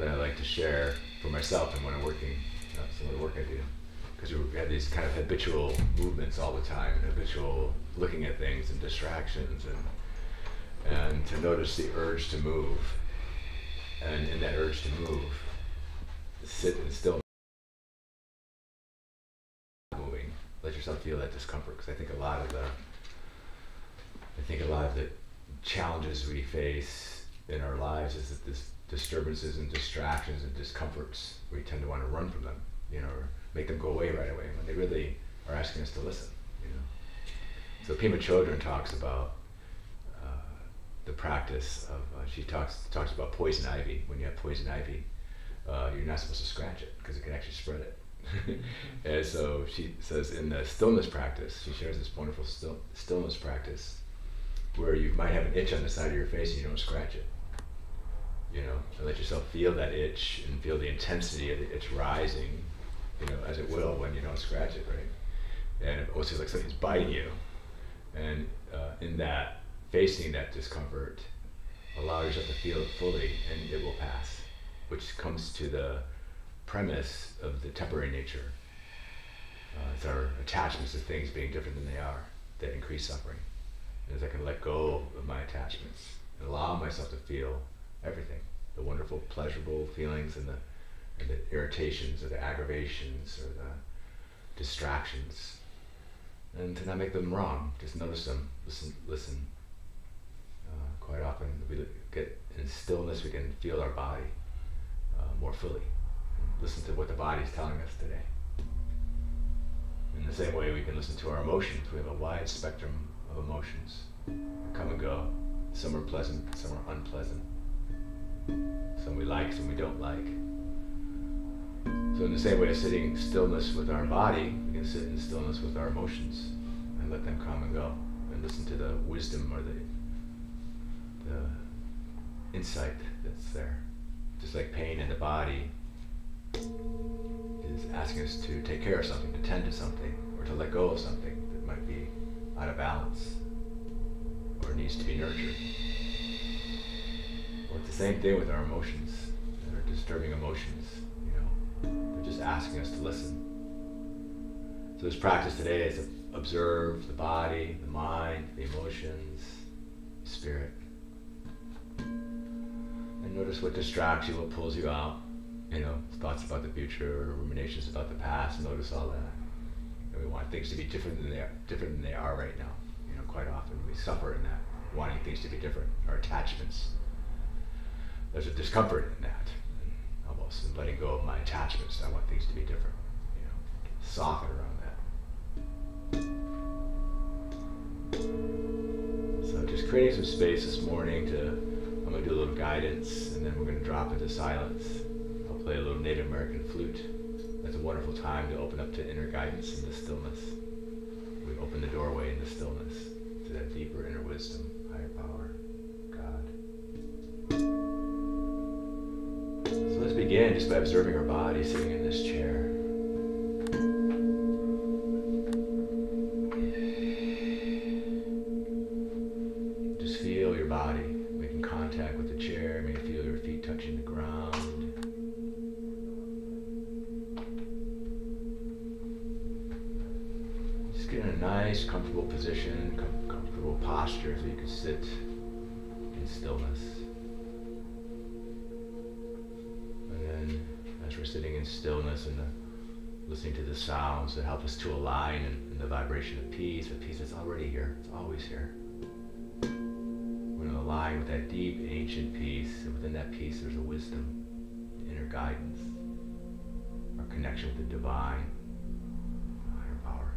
that I like to share for myself and when I'm working, some of the work I do. Because we have these kind of habitual movements all the time, and habitual looking at things and distractions, and to notice the urge to move, and in that urge to move, sit and still moving. Let yourself feel that discomfort, because I think a lot of the challenges we face in our lives is that this disturbances and distractions and discomforts, we tend to want to run from them, or make them go away right away when they really are asking us to listen, So Pema Chodron talks about the practice of, she talks about poison ivy. When you have poison ivy, you're not supposed to scratch it because it can actually spread it. And so she says in the stillness practice, she shares this wonderful stillness practice where you might have an itch on the side of your face and you don't scratch it. So let yourself feel that itch and feel the intensity of the itch rising, as it will when you don't scratch it, right? And it also like something's biting you. And in that, facing that discomfort, allow yourself to feel it fully and it will pass, which comes to the premise of the temporary nature. It's our attachments to things being different than they are that increase suffering. And as I can let go of my attachments and allow myself to feel everything, the wonderful, pleasurable feelings and the irritations or the aggravations or the distractions, and to not make them wrong, just notice them, listen. Quite often we get in stillness, we can feel our body more fully. Listen to what the body is telling us today. In the same way we can listen to our emotions. We have a wide spectrum of emotions that come and go. Some are pleasant, some are unpleasant. Some we like, some we don't like. So in the same way as sitting in stillness with our body, we can sit in stillness with our emotions and let them come and go and listen to the wisdom or the insight that's there. Just like pain in the body is asking us to take care of something, to tend to something, or to let go of something that might be out of balance or needs to be nurtured. Well, it's the same thing with our emotions, our disturbing emotions. They're just asking us to listen. So this practice today is to observe the body, the mind, the emotions, the spirit. And notice what distracts you, what pulls you out. Thoughts about the future, or ruminations about the past. Notice all that. And we want things to be different than they are right now. Quite often we suffer in that, wanting things to be different. Our attachments. There's a discomfort in that. Almost in letting go of my attachments. I want things to be different. Soften around that. So just creating some space this morning I'm going to do a little guidance, and then we're going to drop into silence. I'll play a little Native American flute. That's a wonderful time to open up to inner guidance and the stillness. We open the doorway in the stillness to that deeper inner wisdom, higher power, God. So let's begin just by observing our body sitting in this chair. Just feel your body making contact with the chair. Maybe feel your feet touching the ground. Just get in a nice, comfortable position, comfortable posture so you can sit in stillness. As we're sitting in stillness and listening to the sounds that help us to align in the vibration of peace, a peace that's already here, it's always here. We're going to align with that deep, ancient peace, and within that peace there's a wisdom, inner guidance, our connection with the divine, higher power.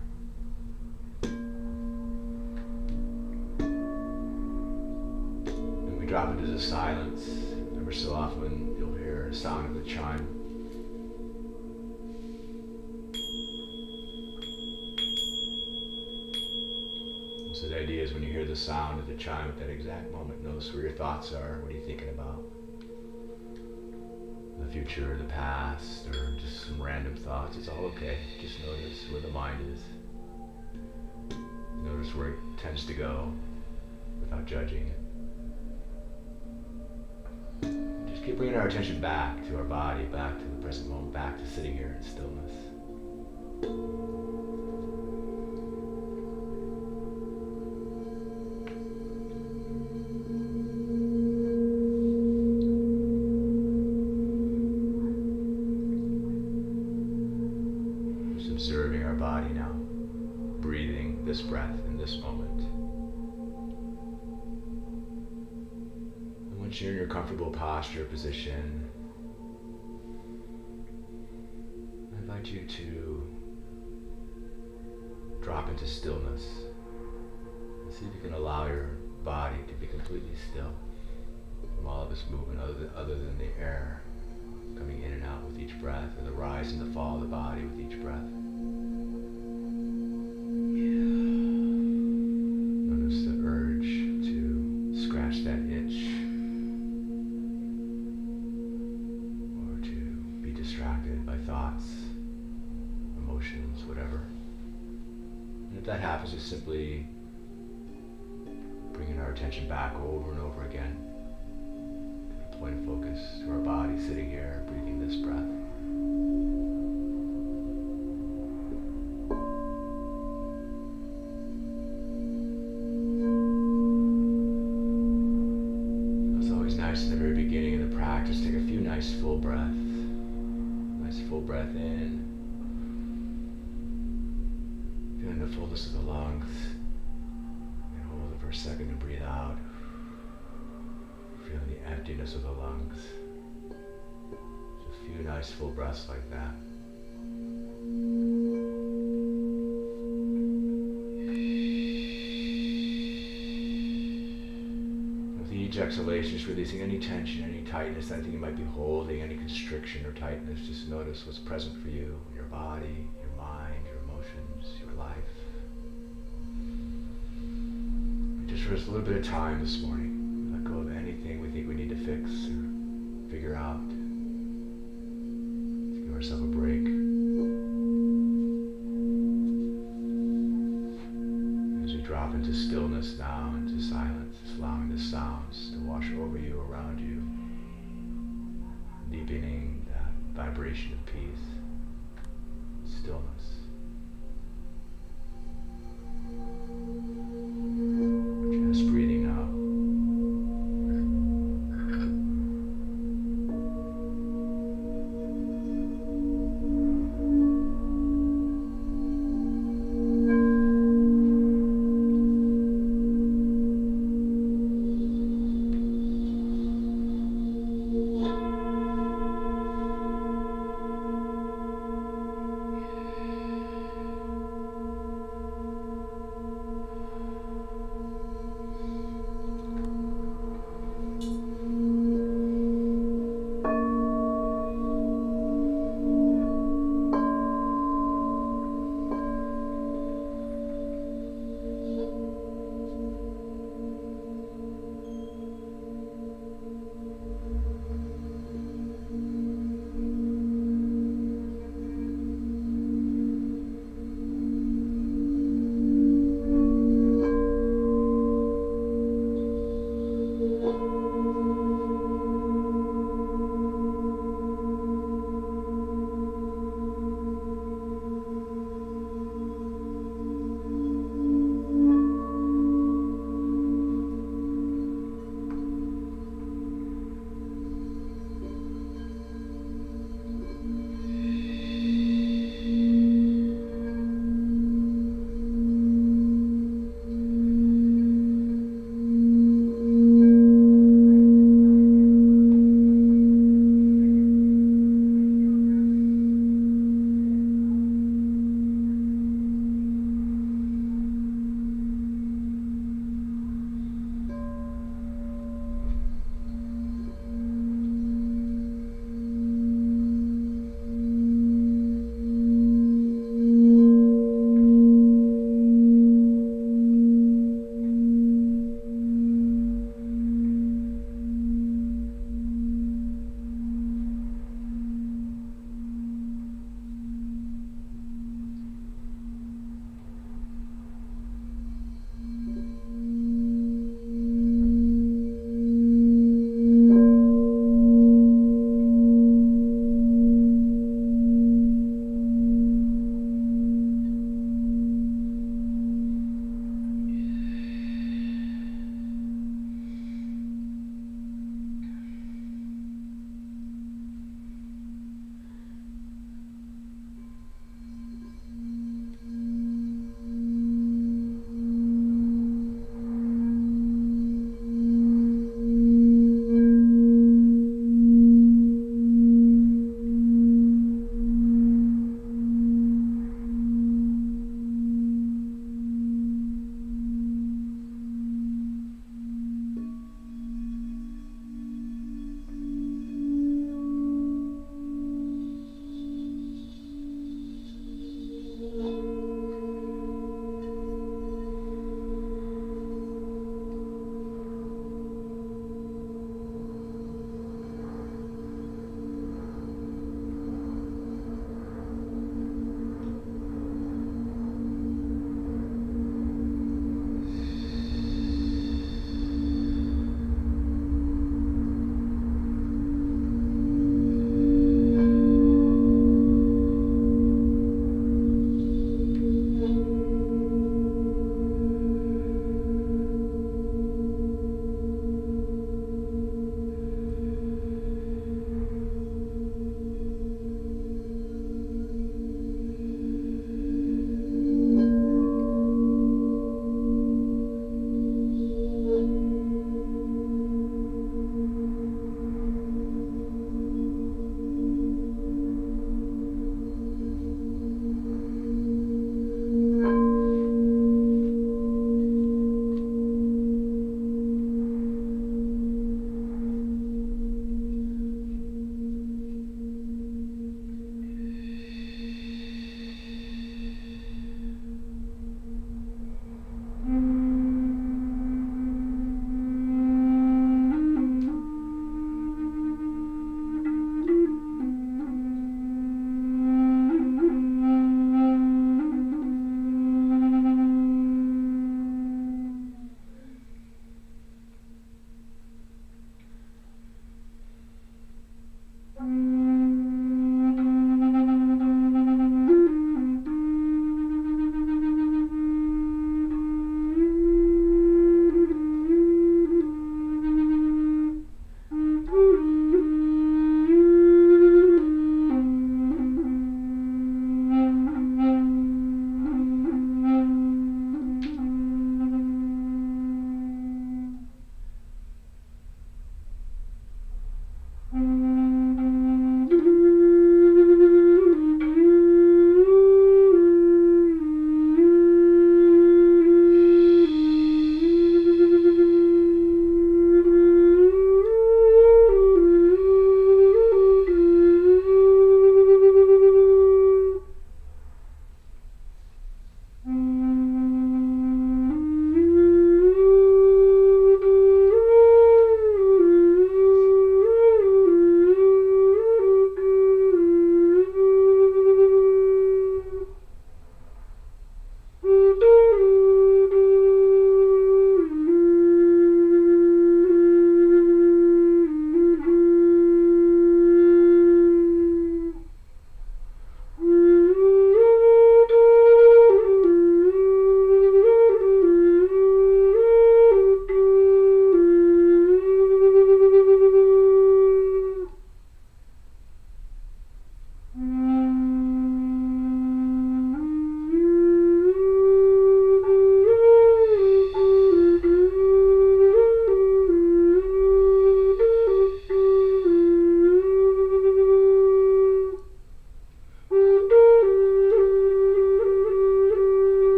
And we drop into the silence. Ever so often you'll hear the sound of the chime. So the idea is when you hear the sound of the chime at that exact moment, notice where your thoughts are. What are you thinking about? The future, the past, or just some random thoughts. It's all okay. Just notice where the mind is. Notice where it tends to go without judging it. Just Just keep bringing our attention back to our body, back to the present moment, back to sitting here in stillness. Just observing our body now, breathing this breath in this moment. Once you're in your comfortable posture position, I invite you to drop into stillness. See if you can allow your body to be completely still from all of this movement other than the air coming in and out with each breath, or the rise and the fall of the body with each breath. Notice the urge to scratch that itch, distracted by thoughts, emotions, whatever. And if that happens, just simply bringing our attention back over and over again to the point of focus, to our body sitting here, breathing this breath. It's always nice in the very beginning of the practice, take a few nice full breaths. Full breath in, feeling the fullness of the lungs, and hold it for a second and breathe out, feeling the emptiness of the lungs. Just a few nice full breaths like that. Each exhalation, just releasing any tension, any tightness, anything you might be holding, any constriction or tightness. Just notice what's present for you in your body, your mind, your emotions, your life. And just for just a little bit of time this morning, let go of anything we think we need to fix or figure out. Let's give ourselves a break. As we drop into stillness now, into silence, allowing the sounds to wash over you, around you, deepening that vibration of peace, stillness. Just breathing now.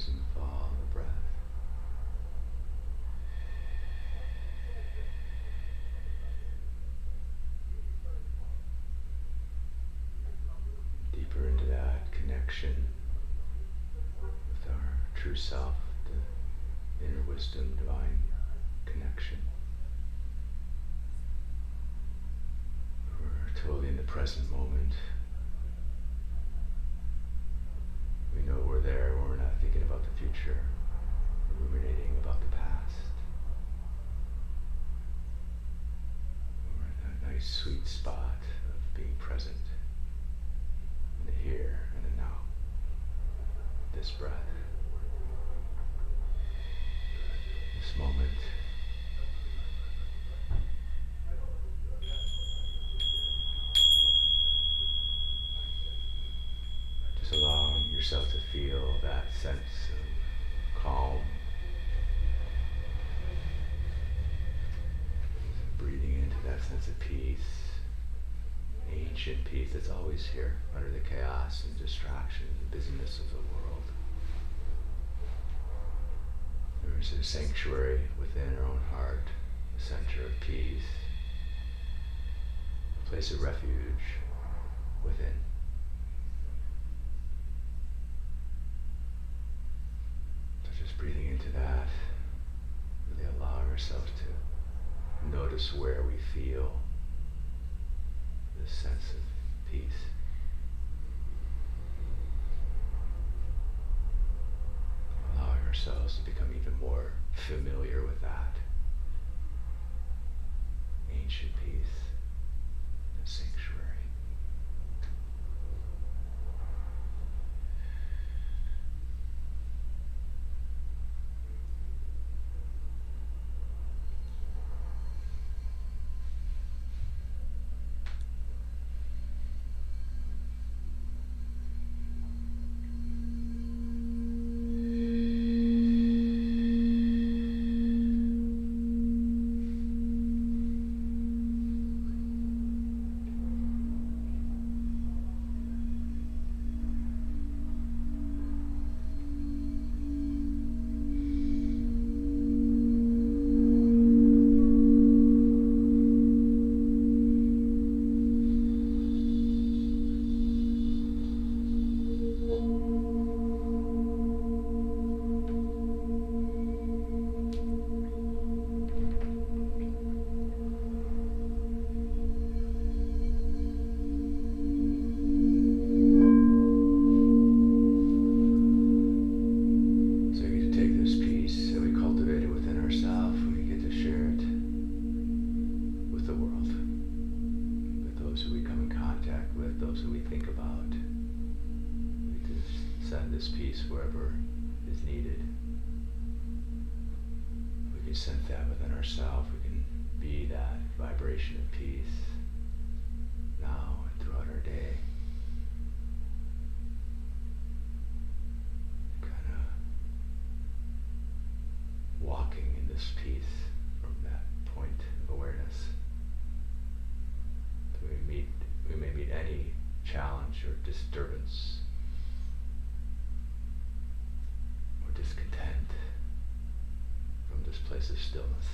rise and fall of the breath. Deeper into that connection with our true self, the inner wisdom, divine connection. We're totally in the present moment. We know we're there when we're not thinking about the future, or ruminating about the past. We're in that nice sweet spot of being present in the here and the now. This breath, this moment. Just allowing yourself to feel that sense of calm. Breathing into that sense of peace, ancient peace that's always here under the chaos and distraction and busyness of the world. There is a sanctuary within our own heart, a center of peace, a place of refuge within. So just breathing into that, really allowing ourselves to notice where we feel this sense of peace. Allowing ourselves to become even more familiar with that ancient peace, that sanctuary. This peace wherever is needed. We can sense that within ourselves. We can be that vibration of peace now and throughout our day. Kind of walking in this peace from that point of awareness. So we may meet any challenge or disturbance, discontent, from this place of stillness,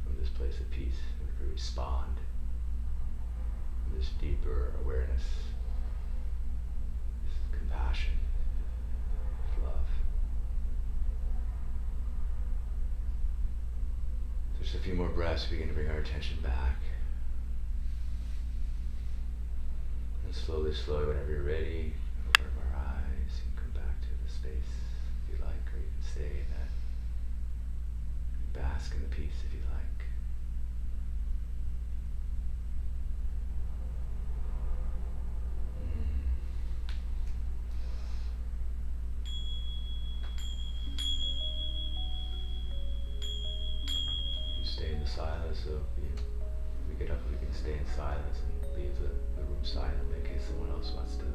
from this place of peace. We can respond from this deeper awareness, this compassion, this love. Just a few more breaths, begin to bring our attention back. And slowly, whenever you're ready, open up our eyes and come back to the space if you like, or you can stay in that, bask in the peace if you like. You can stay in the silence, so if we get up, we can stay in silence and leave the room silently in case someone else wants to